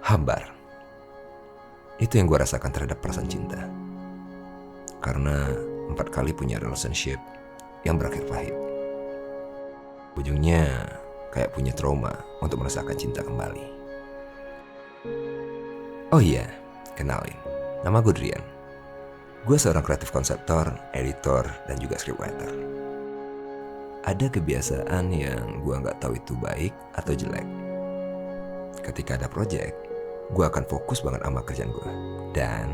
Hambar. Itu yang gue rasakan terhadap perasaan cinta. Karena 4 kali punya relationship yang berakhir pahit. Ujungnya kayak punya trauma untuk merasakan cinta kembali. Oh iya, kenalin. Nama gue Drian. Gue seorang kreatif konseptor, editor, dan juga scriptwriter. Ada kebiasaan yang gue nggak tahu itu baik atau jelek. Ketika ada project, gue akan fokus banget sama kerjaan gue dan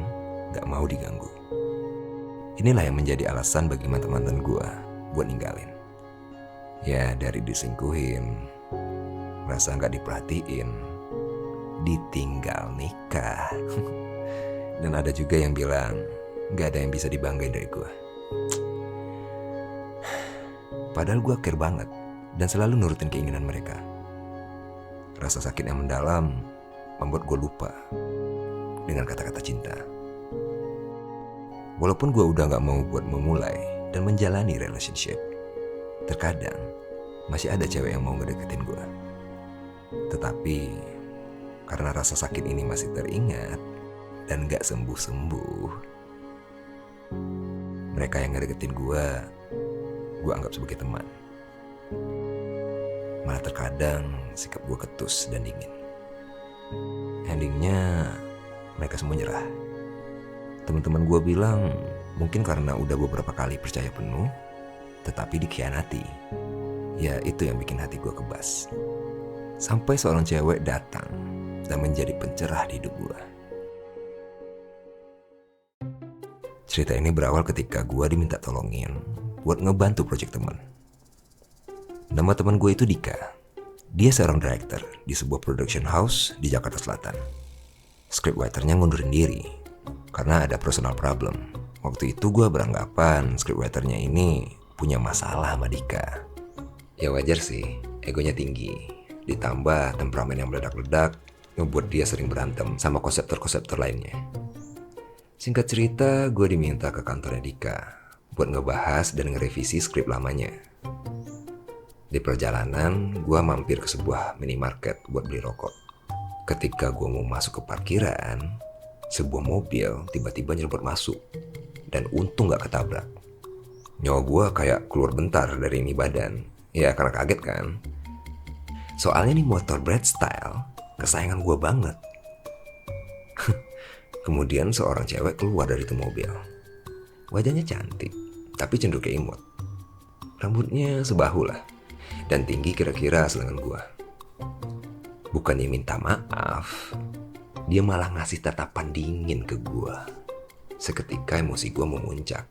gak mau diganggu. Inilah yang menjadi alasan bagi mantan-mantan gue buat ninggalin. Ya dari diselingkuhin, merasa gak diperhatiin, ditinggal nikah. Dan ada juga yang bilang gak ada yang bisa dibanggain dari gue. Padahal gue care banget dan selalu nurutin keinginan mereka. Rasa sakit yang mendalam membuat gue lupa dengan kata-kata cinta. Walaupun gue udah gak mau buat memulai dan menjalani relationship, terkadang masih ada cewek yang mau ngedeketin gue. Tetapi karena rasa sakit ini masih teringat dan gak sembuh-sembuh, mereka yang ngedeketin gue anggap sebagai teman. Malah terkadang sikap gue ketus dan dingin. Endingnya mereka semua nyerah. Teman-teman gue bilang mungkin karena udah beberapa kali percaya penuh tetapi dikhianati. Ya itu yang bikin hati gue kebas. Sampai seorang cewek datang dan menjadi pencerah di hidup gue. Cerita ini berawal ketika gue diminta tolongin buat ngebantu proyek teman. Nama teman gue itu Dika. Dia seorang director di sebuah production house di Jakarta Selatan. Scriptwriternya ngundurin diri karena ada personal problem. Waktu itu gue beranggapan scriptwriternya ini punya masalah sama Dika. Ya wajar sih, egonya tinggi. Ditambah temperamen yang meledak-ledak ngebuat dia sering berantem sama konseptor-konseptor lainnya. Singkat cerita, gue diminta ke kantornya Dika buat ngebahas dan ngerevisi skrip lamanya. Di perjalanan, gue mampir ke sebuah minimarket buat beli rokok. Ketika gue mau masuk ke parkiran, sebuah mobil tiba-tiba nyerobot masuk. Dan untung gak ketabrak. Nyawa gue kayak keluar bentar dari ini badan. Ya karena kaget kan. Soalnya nih motor Brad Style kesayangan gue banget. Kemudian seorang cewek keluar dari itu mobil. Wajahnya cantik, tapi cenderung ke imut. Rambutnya sebahu lah. Dan tinggi kira-kira selengan gua. Bukannya minta maaf, dia malah ngasih tatapan dingin ke gua. Seketika emosi gua memuncak.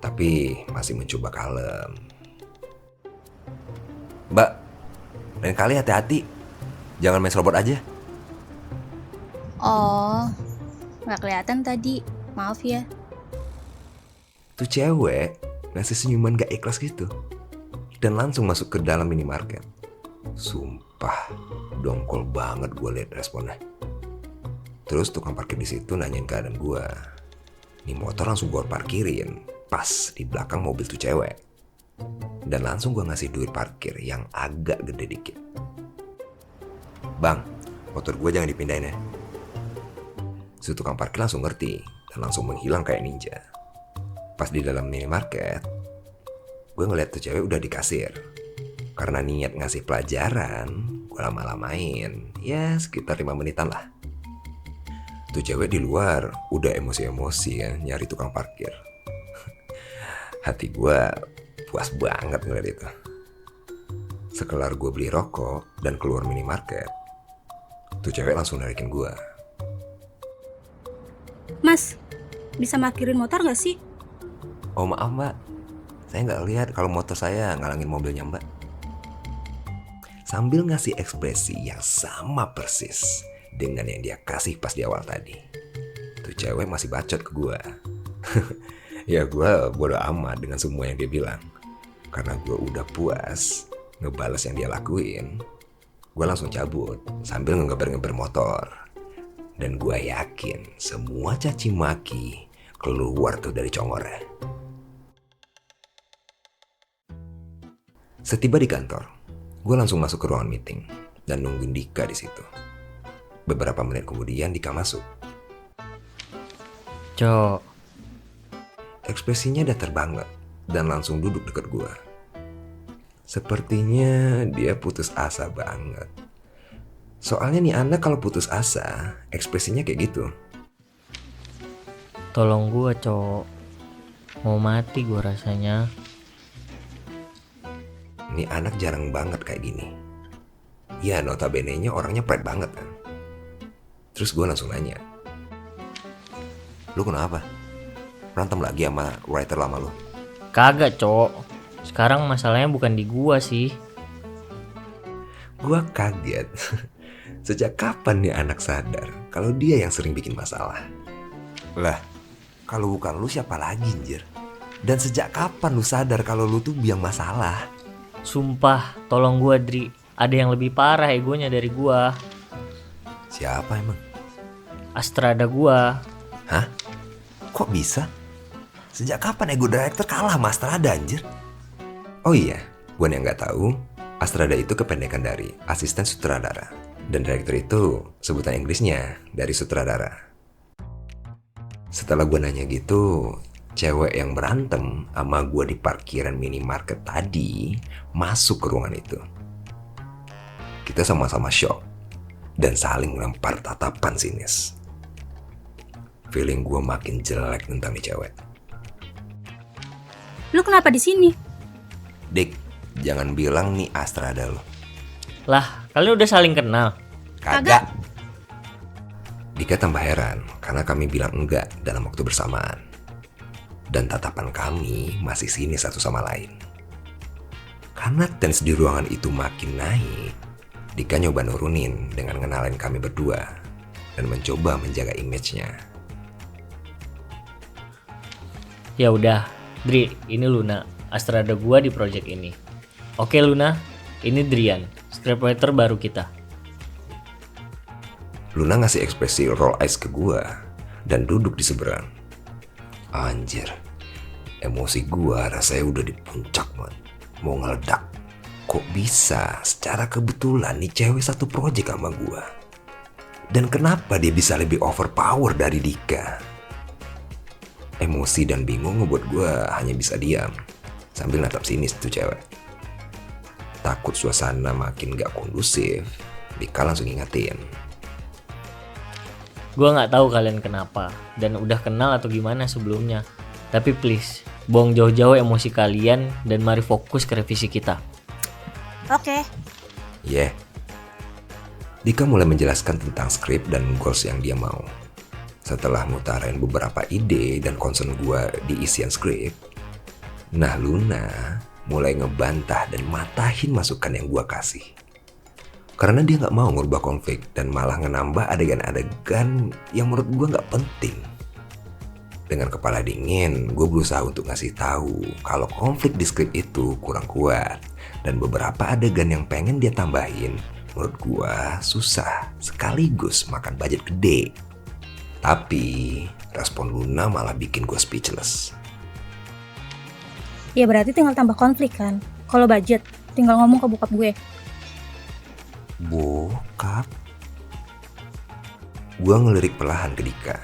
Tapi masih mencoba kalem. Mbak, lain kali hati-hati. Jangan main serobot aja. Oh, nggak kelihatan tadi. Maaf ya. Tuh cewek ngasih senyuman gak ikhlas gitu. Dan langsung masuk ke dalam minimarket. Sumpah, dongkol banget gue liat responnya. Terus tukang parkir di situ nanyain keadaan gue. Nih motor langsung gue parkirin pas di belakang mobil tuh cewek. Dan langsung gue ngasih duit parkir yang agak gede dikit. Bang, motor gue jangan dipindahin ya. Si tukang parkir langsung ngerti dan langsung menghilang kayak ninja. Pas di dalam minimarket, gue ngeliat tuh cewek udah di kasir. Karena niat ngasih pelajaran, gue lama-lamain. Ya sekitar 5 menitan lah. Tuh cewek di luar udah emosi-emosi ya nyari tukang parkir. Hati gue puas banget ngeliat itu. Sekelar gue beli rokok dan keluar minimarket, tuh cewek langsung narikin gue. Mas, bisa parkirin motor nggak sih? Oh maaf mbak, saya nggak lihat kalau motor saya ngalangin mobilnya mbak. Sambil ngasih ekspresi yang sama persis dengan yang dia kasih pas di awal tadi. Tuh cewek masih bacot ke gue. Ya gue bodo amat dengan semua yang dia bilang. Karena gue udah puas ngebales yang dia lakuin, gue langsung cabut sambil ngegeber-geber motor. Dan gue yakin semua caci maki keluar tuh dari congornya. Setiba di kantor, gue langsung masuk ke ruangan meeting dan nungguin Dika di situ. Beberapa menit kemudian Dika masuk. Cok, Ekspresinya datar banget dan langsung duduk dekat gue. Sepertinya dia putus asa banget. Soalnya nih anak kalau putus asa, ekspresinya kayak gitu. tolong gua, Cok. Mau mati gua rasanya. Nih anak jarang banget kayak gini. Ya notabene-nya orangnya pride banget kan. Terus gue langsung nanya, lu kenapa? Berantem lagi sama writer lama lu? Kagak, Cok. Sekarang masalahnya bukan di gua sih. Gue kaget. Sejak kapan nih anak sadar kalau dia yang sering bikin masalah? Lah, kalau bukan lu siapa lagi anjir? Dan sejak kapan lu sadar kalau lu tuh biang masalah? Sumpah, tolong gua, Dri. Ada yang lebih parah egonya dari gua. Siapa emang? Astrada gua. Hah? Kok bisa? Sejak kapan ego director kalah sama Astrada anjir? Oh iya, buat yang gak tahu, Astrada itu kependekan dari asisten sutradara. Dan director itu sebutan Inggrisnya dari sutradara. Setelah gue nanya gitu, cewek yang berantem sama gue di parkiran minimarket tadi masuk ke ruangan itu. Kita sama-sama shock dan saling melempar tatapan sinis. Feeling gue makin jelek tentang nih cewek. Lu kenapa di sini? Dik, jangan bilang nih Astrada lo. Lah, kalian udah saling kenal. Kagak. Dika tambah heran karena kami bilang enggak dalam waktu bersamaan. Dan tatapan kami masih sinis satu sama lain. Karena tensi di ruangan itu makin naik, Dika nyoba nurunin dengan ngenalin kami berdua dan mencoba menjaga image-nya. Ya udah, Dri, ini Luna, Astrada gua di project ini. Oke Luna, ini Drian, scriptwriter baru kita. Luna ngasih ekspresi roll eyes ke gua dan duduk di seberang. Anjir, emosi gua rasanya udah di puncak banget, mau ngeledak. Kok bisa secara kebetulan nih cewek satu project sama gua? Dan kenapa dia bisa lebih overpower dari Dika? Emosi dan bingung ngebuat gua hanya bisa diam sambil natap sinis tuh cewek. Takut suasana makin gak kondusif, Dika langsung ingetin. Gua nggak tahu kalian kenapa dan udah kenal atau gimana sebelumnya. Tapi please, buang jauh-jauh emosi kalian dan mari fokus ke revisi kita. Oke. Yeah. Dika mulai menjelaskan tentang skrip dan goals yang dia mau. Setelah mutarain beberapa ide dan concern gue di isian skrip, nah Luna mulai ngebantah dan matahin masukan yang gue kasih. Karena dia gak mau ngubah konflik dan malah ngenambah adegan-adegan yang menurut gue gak penting. Dengan kepala dingin, gue berusaha untuk ngasih tahu kalau konflik di skrip itu kurang kuat. Dan beberapa adegan yang pengen dia tambahin, menurut gue susah sekaligus makan budget gede. Tapi respon Luna malah bikin gue speechless. Ya berarti tinggal tambah konflik kan. Kalau budget, tinggal ngomong ke bokap gue. Bokap? Gue ngelirik perlahan ke Dika.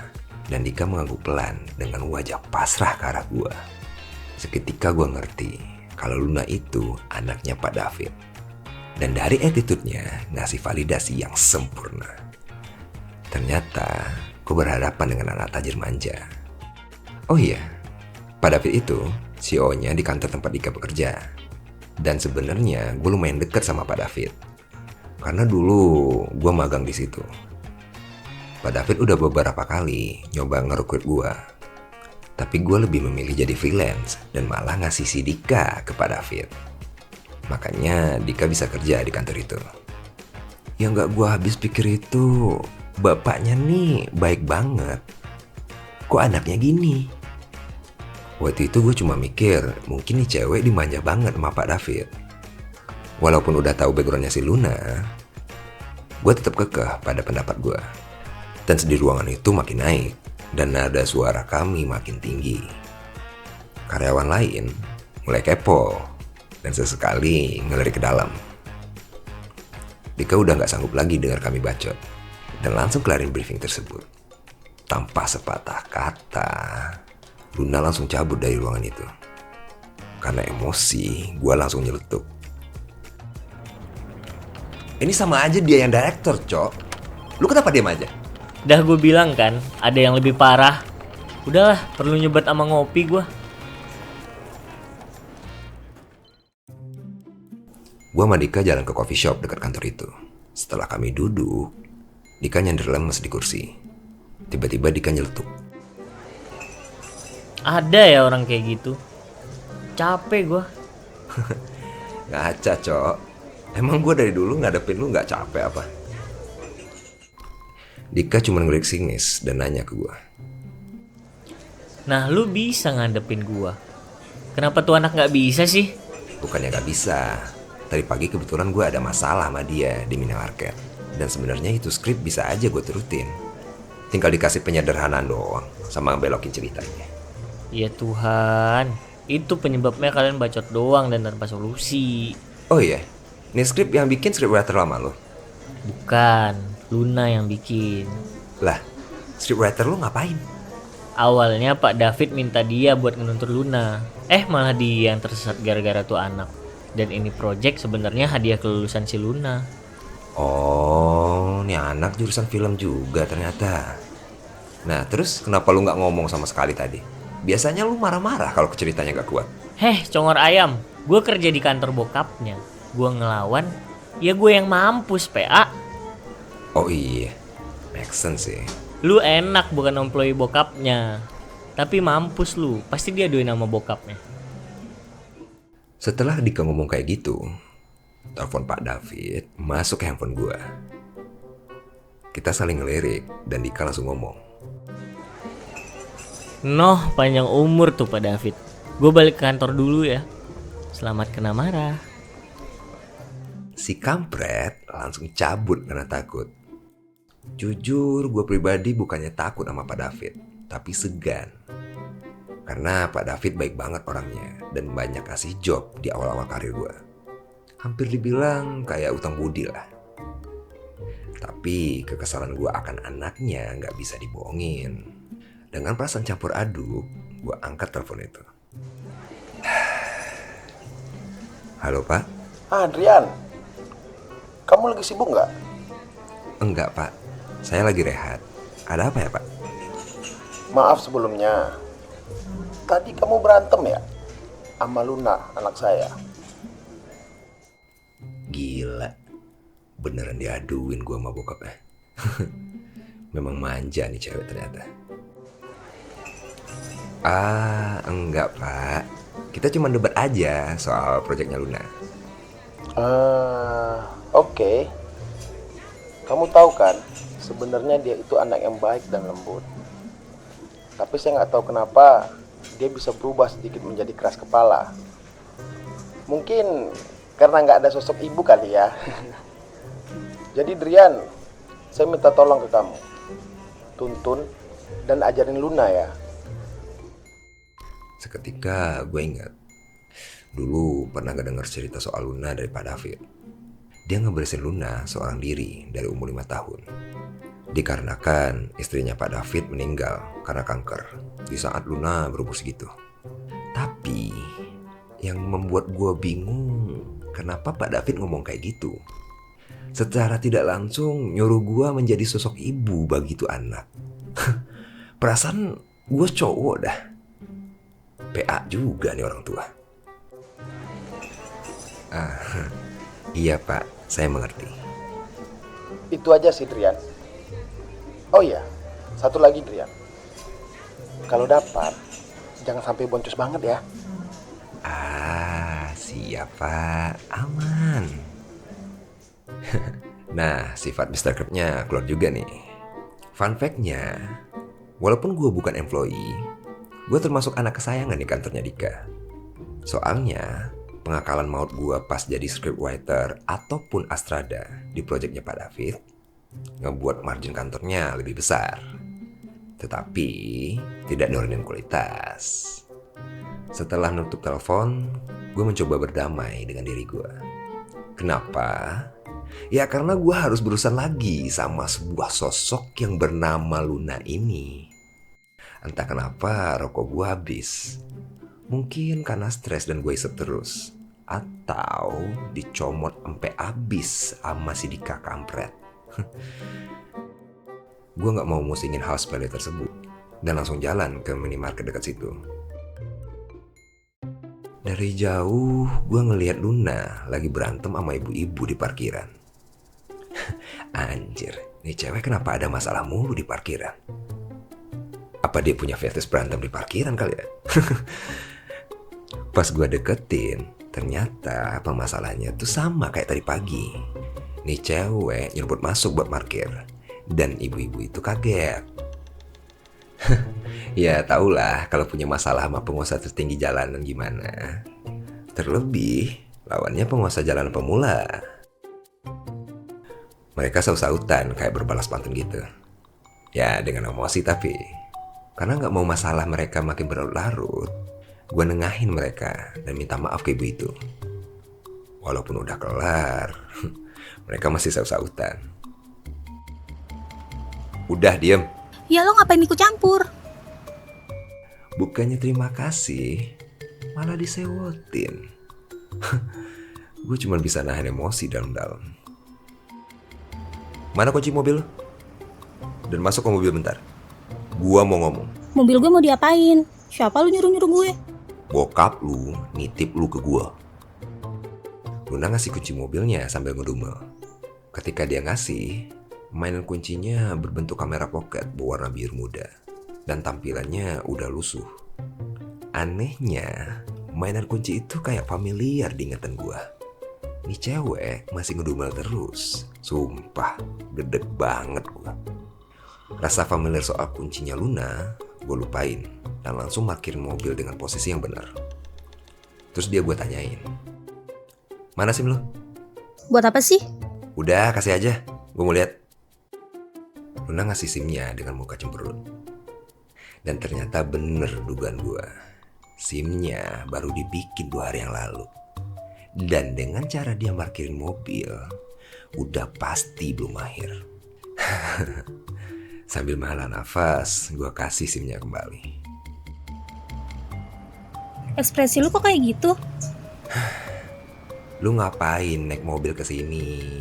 Dan Dika mengangguk pelan dengan wajah pasrah ke arah gue. Seketika gue ngerti kalau Luna itu anaknya Pak David. Dan dari attitude-nya ngasih validasi yang sempurna. Ternyata gue berhadapan dengan anak tajir manja. Oh iya, Pak David itu CEO-nya di kantor tempat Dika bekerja. Dan sebenarnya gue lumayan dekat sama Pak David. Karena dulu gue magang di situ. Pak David udah beberapa kali nyoba ngerekrut gue. Tapi gue lebih memilih jadi freelance dan malah ngasih si Dika ke Pak David. Makanya Dika bisa kerja di kantor itu. Yang gak gue habis pikir itu, bapaknya nih baik banget. Kok anaknya gini? Waktu itu gue cuma mikir, mungkin nih cewek dimanja banget sama Pak David. Walaupun udah tahu backgroundnya si Luna, gue tetap kekeh pada pendapat gue. Tensi di ruangan itu makin naik dan nada suara kami makin tinggi. Karyawan lain mulai kepo dan sesekali ngelirik ke dalam. Dika udah gak sanggup lagi dengar kami bacot dan langsung kelarin briefing tersebut. Tanpa sepatah kata, Luna langsung cabut dari ruangan itu. Karena emosi, gue langsung nyeletuk. Ini sama aja dia yang director, Cok. Lu kenapa diam aja? Udah gue bilang kan, ada yang lebih parah. Udahlah, perlu nyebat sama ngopi gue. Gue sama Dika jalan ke coffee shop dekat kantor itu. Setelah kami duduk, Dika nyender lemes di kursi. Tiba-tiba Dika nyeletuk. Ada ya orang kayak gitu. Capek gue. Ngaca, Cok. Emang gue dari dulu ngadepin lu gak capek apa? Dika cuma ngelirik sinis dan nanya ke gue. Nah lu bisa ngadepin gue. Kenapa tuh anak gak bisa sih? Bukannya gak bisa. Tadi pagi kebetulan gue ada masalah sama dia di minimarket. Dan sebenarnya itu skrip bisa aja gue turutin. Tinggal dikasih penyederhanaan doang sama belokin ceritanya. Ya Tuhan, itu penyebabnya kalian bacot doang dan tanpa solusi. Oh iya, ini skrip yang bikin scriptwriter lama lo? Bukan, Luna yang bikin. Lah, scriptwriter lo ngapain? Awalnya Pak David minta dia buat ngenuntut Luna. Malah dia yang tersesat gara-gara tuh anak. Dan ini project sebenarnya hadiah kelulusan si Luna. Oh, ini anak jurusan film juga ternyata. Nah, terus kenapa lu gak ngomong sama sekali tadi? Biasanya lu marah-marah kalau ceritanya gak kuat. Congor ayam. Gue kerja di kantor bokapnya. Gue ngelawan, ya gue yang mampus, PA. Oh iya, make sense sih. Lu enak bukan employee bokapnya. Tapi mampus lu, pasti dia doain sama bokapnya. Setelah Dika ngomong kayak gitu, telepon Pak David masuk ke handphone gue. Kita saling ngelirik dan Dika langsung ngomong. Noh, panjang umur tuh Pak David. Gue balik ke kantor dulu ya. Selamat kena marah. Si kampret langsung cabut karena takut. Jujur, gue pribadi bukannya takut sama Pak David, tapi segan. Karena Pak David baik banget orangnya dan banyak kasih job di awal-awal karir gue. Hampir dibilang kayak utang budi lah. Tapi kekesalan gue akan anaknya gak bisa dibohongin. Dengan perasaan campur aduk, gue angkat telepon itu. Halo Pak? Adrian, kamu lagi sibuk nggak? Enggak Pak, saya lagi rehat. Ada apa ya Pak? Maaf sebelumnya. Tadi kamu berantem ya? Sama Luna, anak saya. Gila, beneran diaduin gue sama bokapnya. Memang manja nih cewek ternyata. Enggak Pak. Kita cuma debat aja soal proyeknya Luna. Oke. Kamu tahu kan, sebenarnya dia itu anak yang baik dan lembut. Tapi saya nggak tahu kenapa dia bisa berubah sedikit menjadi keras kepala. Mungkin karena nggak ada sosok ibu kali ya. Jadi Drian, saya minta tolong ke kamu. Tuntun dan ajarin Luna ya. Seketika gue ingat, dulu pernah ngedenger cerita soal Luna dari Pak David. Dia ngeberesin Luna seorang diri dari umur 5 tahun. Dikarenakan istrinya Pak David meninggal karena kanker di saat Luna berumur segitu. Tapi yang membuat gue bingung, kenapa Pak David ngomong kayak gitu? Secara tidak langsung nyuruh gue menjadi sosok ibu bagi itu anak. Perasaan gue cowok dah. PA juga nih orang tua. Iya Pak, saya mengerti. Itu aja sih Drian. Oh iya, satu lagi Drian. Kalau dapat, jangan sampai boncos banget ya. Siap Pak, aman. Nah, sifat Mr. Krabs-nya keluar juga nih. Fun fact-nya, walaupun gue bukan employee, gue termasuk anak kesayangan di kantornya Dika. Soalnya, pengakalan maut gue pas jadi scriptwriter ataupun Astrada di proyeknya Pak David ngebuat margin kantornya lebih besar. Tetapi tidak nurunin kualitas. Setelah nutup telepon, gue mencoba berdamai dengan diri gue. Kenapa? Ya karena gue harus berurusan lagi sama sebuah sosok yang bernama Luna ini. Entah kenapa rokok gue habis. Mungkin karena stres dan gue isep terus. Atau dicomot sampai habis sama si Dika kampret. Gue gak mau musingin hal sepele tersebut dan langsung jalan ke minimarket dekat situ. Dari jauh gue ngelihat Luna lagi berantem sama ibu-ibu di parkiran. Anjir, nih cewek kenapa ada masalah mulu di parkiran? Apa dia punya fetish berantem di parkiran kali ya? Pas gue deketin, ternyata permasalahannya tuh sama kayak tadi pagi. Nih cewek nyerobot masuk buat parkir. Dan ibu-ibu itu kaget. Ya tahulah kalau punya masalah sama pengusaha tertinggi jalanan gimana. Terlebih lawannya pengusaha jalanan pemula. Mereka saut-sautan kayak berbalas pantun gitu. Ya dengan emosi tapi. Karena gak mau masalah mereka makin berlarut, gue nengahin mereka dan minta maaf ke ibu itu. Walaupun udah kelar, mereka masih saut-sautan. Udah diem. Ya lo ngapain ikut campur? Bukannya terima kasih, malah disewotin. Gue cuma bisa nahan emosi dalam-dalam. Mana kunci mobil? Dan masuk ke mobil bentar. Gua mau ngomong. Mobil gue mau diapain? Siapa lu nyuruh-nyuruh gue? Bokap lu nitip lu ke gua. Luna ngasih kunci mobilnya sambil ngedumel. Ketika dia ngasih, mainan kuncinya berbentuk kamera pocket berwarna biru muda. Dan tampilannya udah lusuh. Anehnya, mainan kunci itu kayak familiar di ingatan gua. Nih cewek masih ngedumel terus. Sumpah, gedeg banget gua. Rasa familiar soal kuncinya Luna, gue lupain. Dan langsung parkirin mobil dengan posisi yang benar. Terus dia gue tanyain, mana SIM lu? Buat apa sih? Udah kasih aja, gue mau lihat. Luna ngasih SIM-nya dengan muka cemberut. Dan ternyata bener dugaan gue. SIM-nya baru dibikin 2 hari yang lalu. Dan dengan cara dia parkirin mobil, udah pasti belum akhir. Sambil menghela nafas, gue kasih SIM-nya kembali. Ekspresi lu kok kayak gitu? Lu ngapain naik mobil ke sini?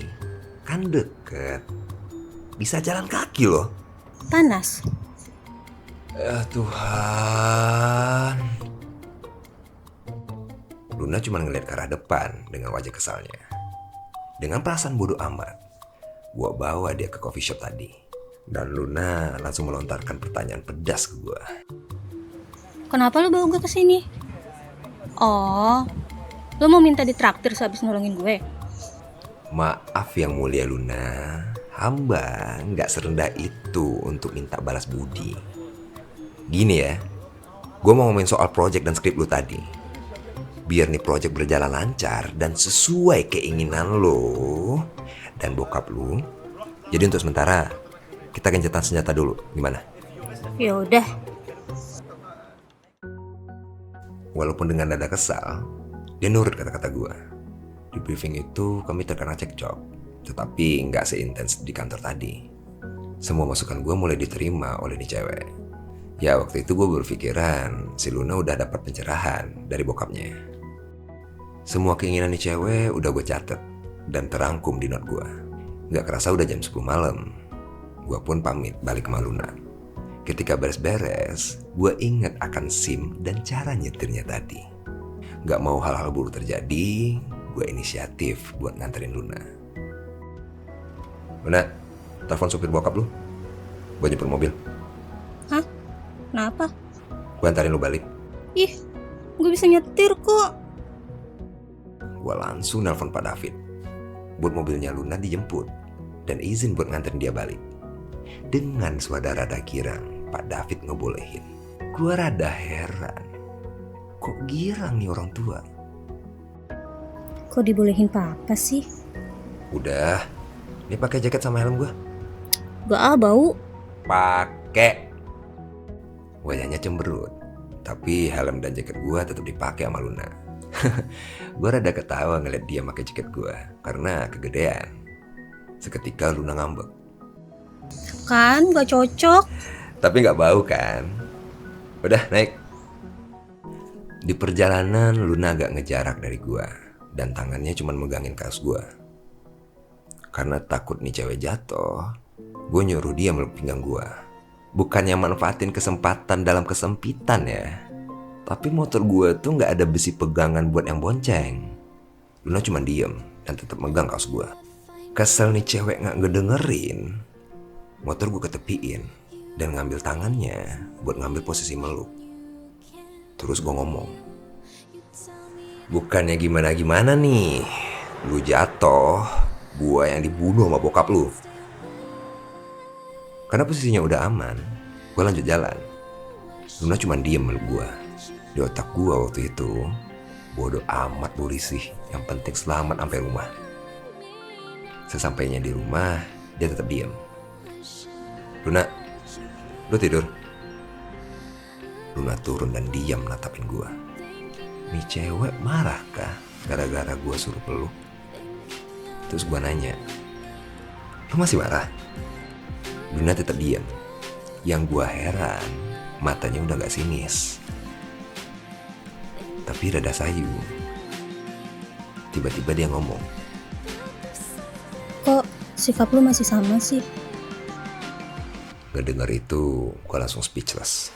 Kan deket. Bisa jalan kaki loh. Panas. Tuhan. Luna cuma ngeliat ke arah depan dengan wajah kesalnya. Dengan perasaan bodoh amat, gua bawa dia ke coffee shop tadi. Dan Luna langsung melontarkan pertanyaan pedas ke gua. Kenapa lu bawa gue ke sini? Oh, lu mau minta ditraktir sehabis nolongin gue? Maaf yang mulia Luna, hamba nggak serendah itu untuk minta balas budi. Gini ya, gue mau ngomongin soal project dan skrip lu tadi. Biar nih project berjalan lancar dan sesuai keinginan lo dan bokap lu. Jadi untuk sementara kita gencatan senjata dulu, gimana? Ya udah. Walaupun dengan dada kesal, dia nurut kata-kata gue. Di briefing itu kami terkena cekcok, tetapi nggak seintens di kantor tadi. Semua masukan gue mulai diterima oleh nih cewek. Ya waktu itu gue berpikiran si Luna udah dapat pencerahan dari bokapnya. Semua keinginan nih cewek udah gue catet dan terangkum di note gue. Nggak kerasa udah jam 10 malam. Gue pun pamit balik ke Luna. Ketika beres-beres, gue ingat akan SIM dan cara nyetirnya tadi. Gak mau hal-hal buruk terjadi, gue inisiatif buat nganterin Luna. Luna, telepon supir bokap lu. Gue nyepur mobil. Hah? Kenapa? Gue antarin lu balik. Ih, gue bisa nyetir kok. Gue langsung nelpon Pak David. Buat mobilnya Luna dijemput. Dan izin buat nganterin dia balik. Dengan suara rada girang, Pak David ngebolehin. Gue rada heran. Kok girang nih orang tua? Kok dibolehin papa sih? Udah, ini pakai jaket sama helm gue. Gak bau. Pakai. Wajahnya cemberut, tapi helm dan jaket gue tetap dipakai sama Luna. Gue rada ketawa ngeliat dia pakai jaket gue karena kegedean. Seketika Luna ngambek. Kan gak cocok. Tapi gak bau kan? Udah naik. Di perjalanan Luna agak ngejarak dari gue dan tangannya cuma megangin kaos gue. Karena takut nih cewek jatuh, gue nyuruh dia meluk pinggang gue. Bukannya manfaatin kesempatan dalam kesempitan ya. Tapi motor gue tuh gak ada besi pegangan buat yang bonceng. Luna cuma diem dan tetap megang kaos gue. Kesel nih cewek gak ngedengerin. Motor gue ketepiin dan ngambil tangannya buat ngambil posisi meluk. Terus gue ngomong, bukannya gimana-gimana nih, lu jatuh, gue yang dibunuh sama bokap lu. Karena posisinya udah aman, gue lanjut jalan. Luna cuma diem meluk gue. Di otak gue waktu itu, bodoh amat lu risih, yang penting selamat sampai rumah. Sesampainya di rumah, dia tetap diem. Luna, lu tidur? Luna turun dan diam natapin gue. Nih cewek marah kah gara-gara gue suruh peluk? Terus gue nanya, lu masih marah? Luna tetap diam. Yang gue heran, matanya udah gak sinis, tapi rada sayu. Tiba-tiba dia ngomong, Kok sikap lu masih sama sih? ngedenger itu gue langsung speechless.